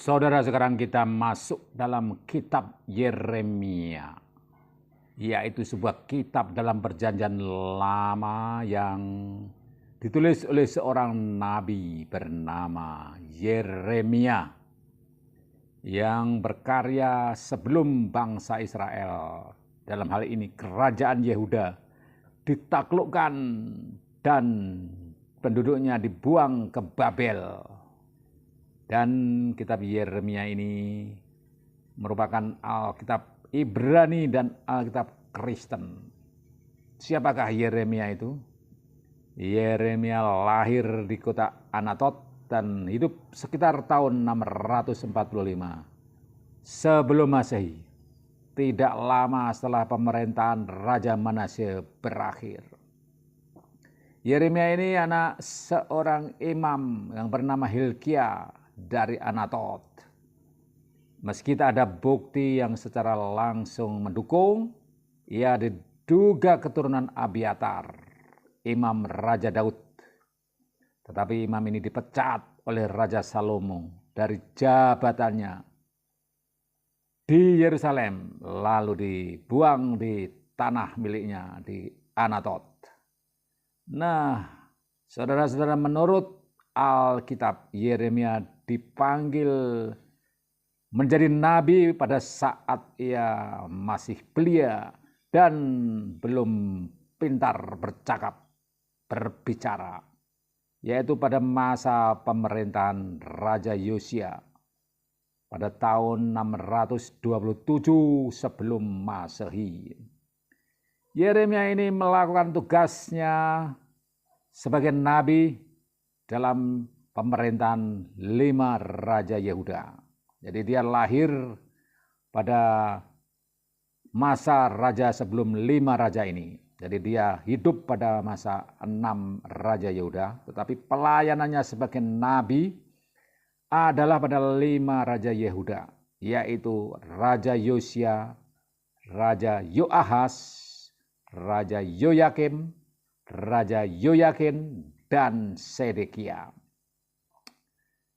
Saudara, sekarang kita masuk dalam kitab Yeremia, yaitu sebuah kitab dalam perjanjian lama yang ditulis oleh seorang nabi bernama Yeremia yang berkarya sebelum bangsa Israel, dalam hal ini kerajaan Yehuda, ditaklukkan dan penduduknya dibuang ke Babel. Dan kitab Yeremia ini merupakan Alkitab Ibrani dan Alkitab Kristen. Siapakah Yeremia itu? Yeremia lahir di kota Anatot dan hidup sekitar tahun 645 sebelum Masehi, tidak lama setelah pemerintahan Raja Manasye berakhir. Yeremia ini anak seorang imam yang bernama Hilkia dari Anatot. Meski tak ada bukti yang secara langsung mendukung, ia diduga keturunan Abiatar, imam Raja Daud. Tetapi imam ini dipecat oleh Raja Salomo dari jabatannya di Yerusalem, lalu dibuang di tanah miliknya di Anatot. Nah, saudara-saudara, menurut Alkitab, Yeremia dipanggil menjadi nabi pada saat ia masih belia dan belum pintar berbicara, yaitu pada masa pemerintahan Raja Yosia pada tahun 627 sebelum Masehi. Yeremia ini melakukan tugasnya sebagai nabi dalam pemerintahan 5 Raja Yehuda. Jadi dia lahir pada masa raja sebelum 5 raja ini. Jadi dia hidup pada masa 6 Raja Yehuda, tetapi pelayanannya sebagai nabi adalah pada 5 Raja Yehuda, yaitu Raja Yosia, Raja Yoahas, Raja Yoyakim, Raja Yoyakin, dan Sedekia.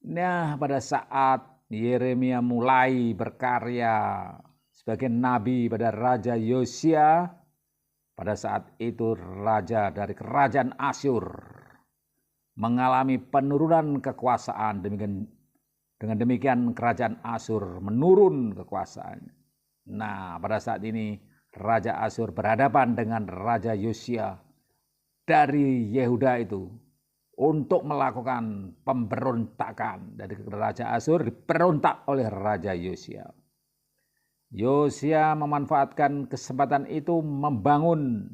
Nah, pada saat Yeremia mulai berkarya sebagai nabi pada Raja Yosia, pada saat itu raja dari kerajaan Asyur mengalami penurunan kekuasaan. Dengan demikian kerajaan Asyur menurun kekuasaannya. Nah, pada saat ini Raja Asyur berhadapan dengan Raja Yosia dari Yehuda itu untuk melakukan pemberontakan. Dari Raja Asyur diberontak oleh Raja Yosia. Yosia memanfaatkan kesempatan itu membangun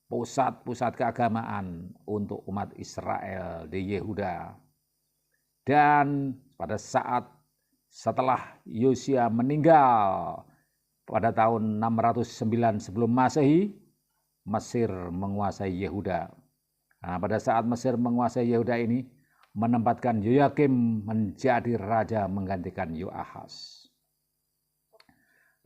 pusat-pusat keagamaan untuk umat Israel di Yehuda. Dan pada saat setelah Yosia meninggal pada tahun 609 sebelum Masehi, Mesir menguasai Yehuda. Nah, pada saat Mesir menguasai Yehuda ini, menempatkan Yoyakim menjadi raja menggantikan Yoahas.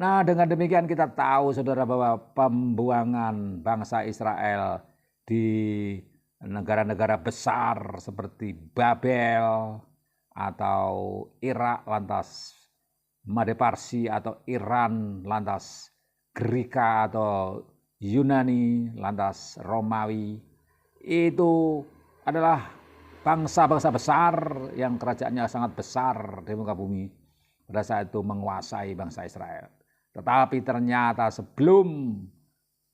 Nah, dengan demikian kita tahu, saudara, bahwa pembuangan bangsa Israel di negara-negara besar seperti Babel atau Irak, lantas Made Parsi atau Iran, lantas Greka atau Yunani, lantas Romawi, itu adalah bangsa-bangsa besar yang kerajaannya sangat besar di muka bumi pada saat itu menguasai bangsa Israel. Tetapi ternyata sebelum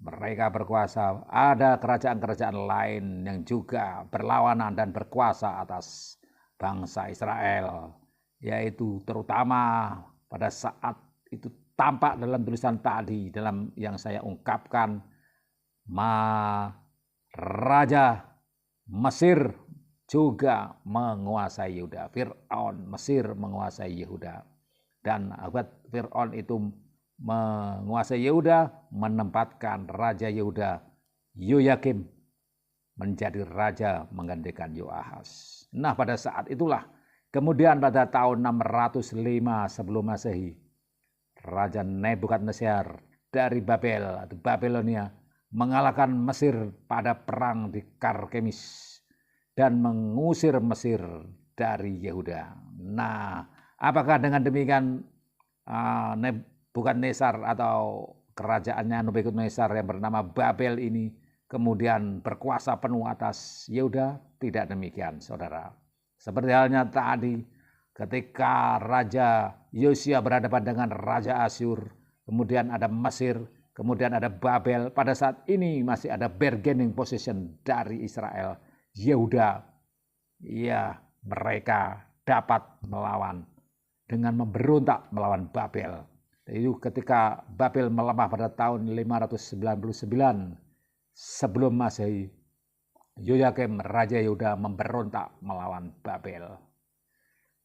mereka berkuasa, ada kerajaan-kerajaan lain yang juga berlawanan dan berkuasa atas bangsa Israel, yaitu terutama pada saat itu tampak dalam tulisan tadi, dalam yang saya ungkapkan, Raja Mesir juga menguasai Yehuda. Fir'aun Mesir menguasai Yehuda. Dan akibat Fir'aun itu menguasai Yehuda, menempatkan Raja Yehuda Yoyakim menjadi raja menggantikan Yoahas. Nah, pada saat itulah kemudian pada tahun 605 sebelum Masehi, Raja Nebukadnezar dari Babel atau Babilonia mengalahkan Mesir pada perang di Karkemis dan mengusir Mesir dari Yehuda. Nah, Apakah dengan demikian Nebukadnezar atau kerajaannya Nebukadnezar yang bernama Babel ini kemudian berkuasa penuh atas Yehuda? Tidak demikian, saudara. Seperti halnya tadi ketika Raja Yosia berhadapan dengan Raja Asyur, kemudian ada Mesir, kemudian ada Babel. Pada saat ini masih ada bargaining position dari Israel. Yehuda, ya mereka dapat melawan dengan memberontak melawan Babel. Itu ketika Babel melemah pada tahun 599 sebelum Masehi, Yoyakim Raja Yehuda memberontak melawan Babel.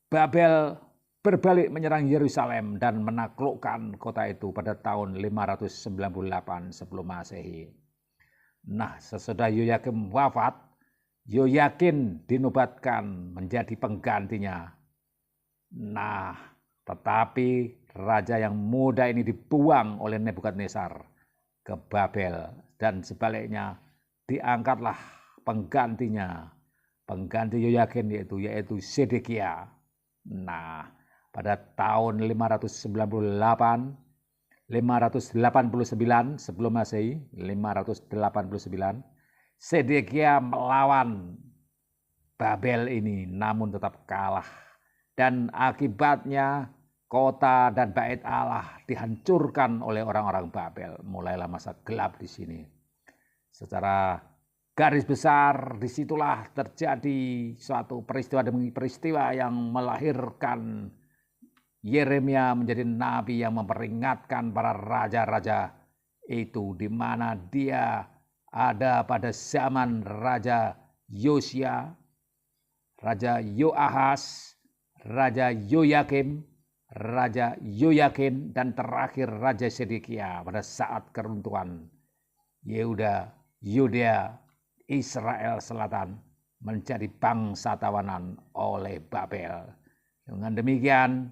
Babel berbalik menyerang Yerusalem dan menaklukkan kota itu pada tahun 598 sebelum Masehi. Nah, sesudah Yoyakim wafat, Yoyakin dinobatkan menjadi penggantinya. Nah, tetapi raja yang muda ini dibuang oleh Nebukadnezar ke Babel dan sebaliknya diangkatlah penggantinya, pengganti Yoyakin yaitu Sedekia. Nah, pada tahun 589 sebelum Masehi, 589, Sedekia melawan Babel ini namun tetap kalah. Dan akibatnya kota dan bait Allah dihancurkan oleh orang-orang Babel. Mulailah masa gelap di sini. Secara garis besar disitulah terjadi suatu peristiwa demi peristiwa yang melahirkan Yeremia menjadi nabi yang memperingatkan para raja-raja itu, di mana dia ada pada zaman Raja Yosia, Raja Yoahas, Raja Yoyakim, Raja Yoyakin, dan terakhir Raja Sedekia pada saat keruntuhan Yehuda, Yudea, Israel Selatan menjadi bangsa tawanan oleh Babel. Dengan demikian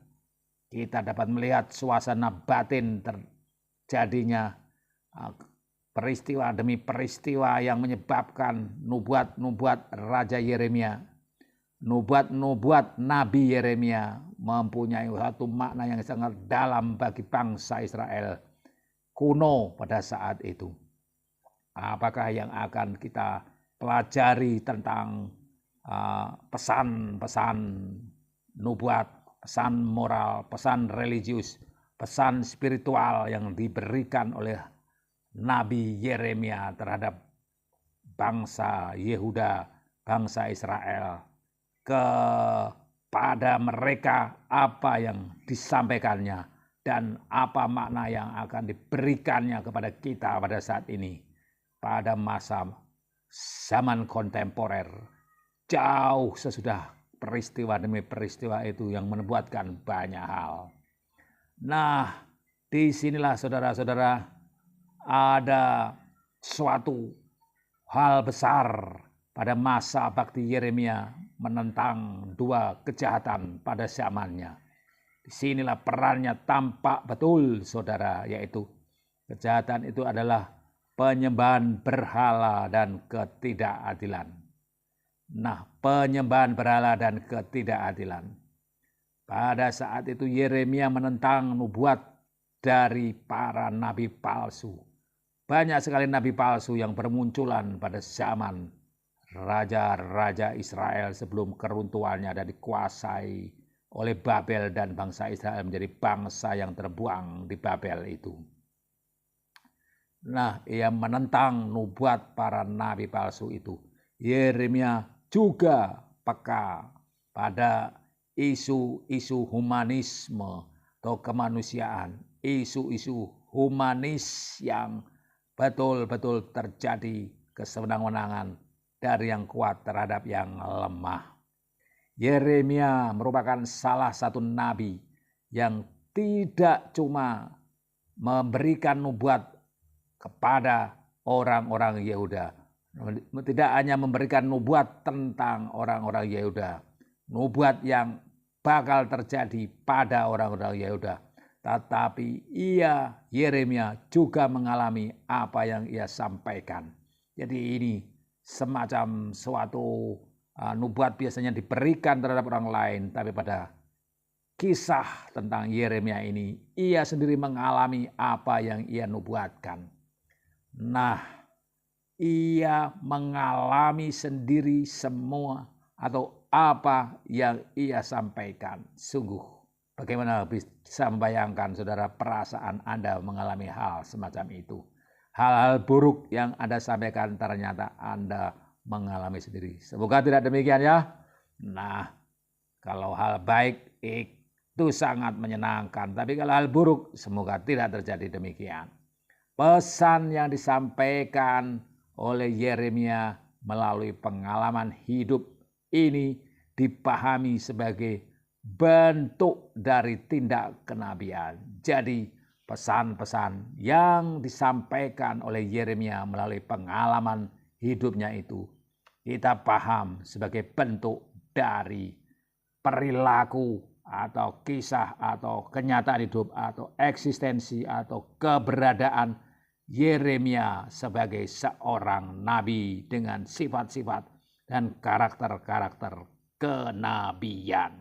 kita dapat melihat suasana batin terjadinya peristiwa demi peristiwa yang menyebabkan nubuat-nubuat Raja Yeremia, nubuat-nubuat Nabi Yeremia mempunyai satu makna yang sangat dalam bagi bangsa Israel kuno pada saat itu. Apakah yang akan kita pelajari tentang pesan-pesan nubuat, pesan moral, pesan religius, pesan spiritual yang diberikan oleh Nabi Yeremia terhadap bangsa Yehuda, bangsa Israel, kepada mereka apa yang disampaikannya dan apa makna yang akan diberikannya kepada kita pada saat ini, pada masa zaman kontemporer, jauh sesudah peristiwa demi peristiwa itu yang menubuatkan banyak hal. Nah, disinilah saudara-saudara ada suatu hal besar pada masa bakti Yeremia menentang dua kejahatan pada zamannya. Disinilah perannya tampak betul, saudara, yaitu kejahatan itu adalah penyembahan berhala dan ketidakadilan. Nah, penyembahan berhala dan ketidakadilan. Pada saat itu Yeremia menentang nubuat dari para nabi palsu. Banyak sekali nabi palsu yang bermunculan pada zaman raja-raja Israel sebelum keruntuhannya dan dikuasai oleh Babel dan bangsa Israel menjadi bangsa yang terbuang di Babel itu. Nah, ia menentang nubuat para nabi palsu itu. Yeremia juga peka pada isu-isu humanisme atau kemanusiaan, isu-isu humanis yang betul-betul terjadi kesewenang-wenangan dari yang kuat terhadap yang lemah. Yeremia merupakan salah satu nabi yang tidak cuma memberikan nubuat kepada orang-orang Yehuda, tidak hanya memberikan nubuat tentang orang-orang Yehuda, nubuat yang bakal terjadi pada orang-orang Yehuda, tetapi Yeremia juga mengalami apa yang ia sampaikan. Jadi ini semacam suatu nubuat biasanya diberikan terhadap orang lain, tapi pada kisah tentang Yeremia ini, ia sendiri mengalami apa yang ia nubuatkan. Nah, ia mengalami sendiri semua atau apa yang ia sampaikan. Sungguh, bagaimana bisa membayangkan saudara perasaan Anda mengalami hal semacam itu. Hal-hal buruk yang Anda sampaikan ternyata Anda mengalami sendiri. Semoga tidak demikian ya. Nah, kalau hal baik itu sangat menyenangkan. Tapi kalau hal buruk semoga tidak terjadi demikian. Pesan yang disampaikan oleh Yeremia melalui pengalaman hidup ini dipahami sebagai bentuk dari tindak kenabian. Jadi pesan-pesan yang disampaikan oleh Yeremia melalui pengalaman hidupnya itu kita paham sebagai bentuk dari perilaku atau kisah atau kenyataan hidup atau eksistensi atau keberadaan Yeremia sebagai seorang nabi dengan sifat-sifat dan karakter-karakter kenabian.